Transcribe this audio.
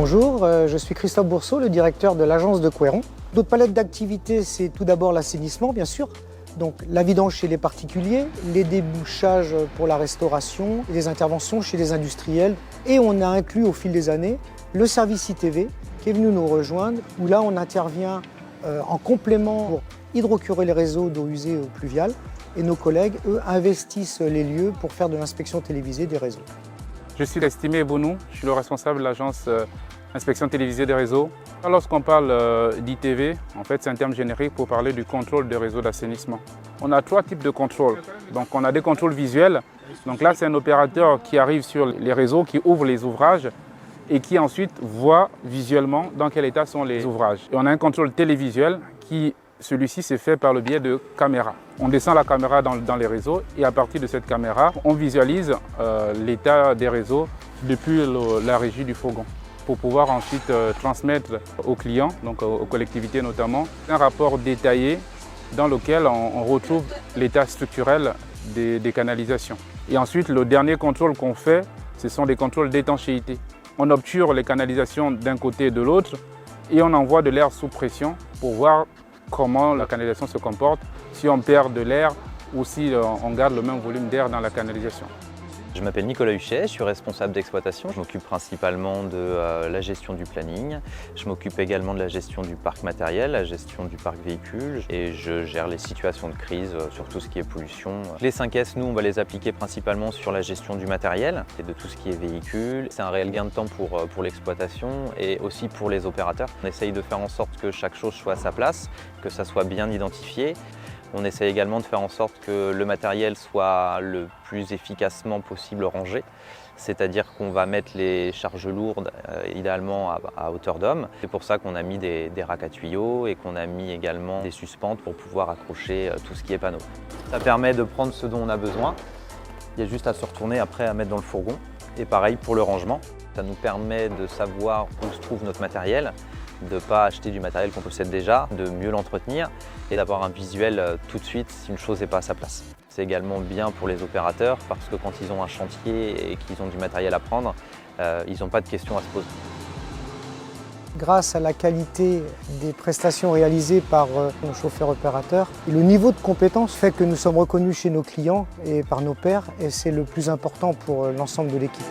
Bonjour, je suis Christophe Bourseau, le directeur de l'agence de Couëron. Notre palette d'activités, c'est tout d'abord l'assainissement, bien sûr. Donc la vidange chez les particuliers, les débouchages pour la restauration, les interventions chez les industriels. Et on a inclus au fil des années le service ITV qui est venu nous rejoindre, où là on intervient en complément pour hydrocurer les réseaux d'eau usée ou pluviale. Et nos collègues, eux, investissent les lieux pour faire de l'inspection télévisée des réseaux. Je suis Estimé Bonou, je suis le responsable de l'agence inspection télévisée des réseaux. Lorsqu'on parle d'ITV, en fait, c'est un terme générique pour parler du contrôle des réseaux d'assainissement. On a 3 types de contrôles. Donc, on a des contrôles visuels. Donc là, c'est un opérateur qui arrive sur les réseaux, qui ouvre les ouvrages et qui ensuite voit visuellement dans quel état sont les ouvrages. Et on a un contrôle télévisuel qui, celui-ci, c'est fait par le biais de caméras. On descend la caméra dans les réseaux et à partir de cette caméra, on visualise l'état des réseaux depuis la régie du fourgon pour pouvoir ensuite transmettre aux clients, donc aux collectivités notamment, un rapport détaillé dans lequel on retrouve l'état structurel des canalisations. Et ensuite, le dernier contrôle qu'on fait, ce sont des contrôles d'étanchéité. On obture les canalisations d'un côté et de l'autre et on envoie de l'air sous pression pour voir comment la canalisation se comporte, si on perd de l'air ou si on garde le même volume d'air dans la canalisation. Je m'appelle Nicolas Huchet, je suis responsable d'exploitation. Je m'occupe principalement de la gestion du planning. Je m'occupe également de la gestion du parc matériel, la gestion du parc véhicule et je gère les situations de crise sur tout ce qui est pollution. Les 5S, nous, on va les appliquer principalement sur la gestion du matériel et de tout ce qui est véhicule. C'est un réel gain de temps pour l'exploitation et aussi pour les opérateurs. On essaye de faire en sorte que chaque chose soit à sa place, que ça soit bien identifié. On essaie également de faire en sorte que le matériel soit le plus efficacement possible rangé, c'est-à-dire qu'on va mettre les charges lourdes idéalement à hauteur d'homme. C'est pour ça qu'on a mis des racks à tuyaux et qu'on a mis également des suspentes pour pouvoir accrocher tout ce qui est panneau. Ça permet de prendre ce dont on a besoin. Il y a juste à se retourner après à mettre dans le fourgon. Et pareil pour le rangement. Ça nous permet de savoir où se trouve notre matériel, de ne pas acheter du matériel qu'on possède déjà, de mieux l'entretenir et d'avoir un visuel tout de suite si une chose n'est pas à sa place. C'est également bien pour les opérateurs parce que quand ils ont un chantier et qu'ils ont du matériel à prendre, ils n'ont pas de questions à se poser. Grâce à la qualité des prestations réalisées par nos chauffeurs opérateurs, le niveau de compétence fait que nous sommes reconnus chez nos clients et par nos pairs et c'est le plus important pour l'ensemble de l'équipe.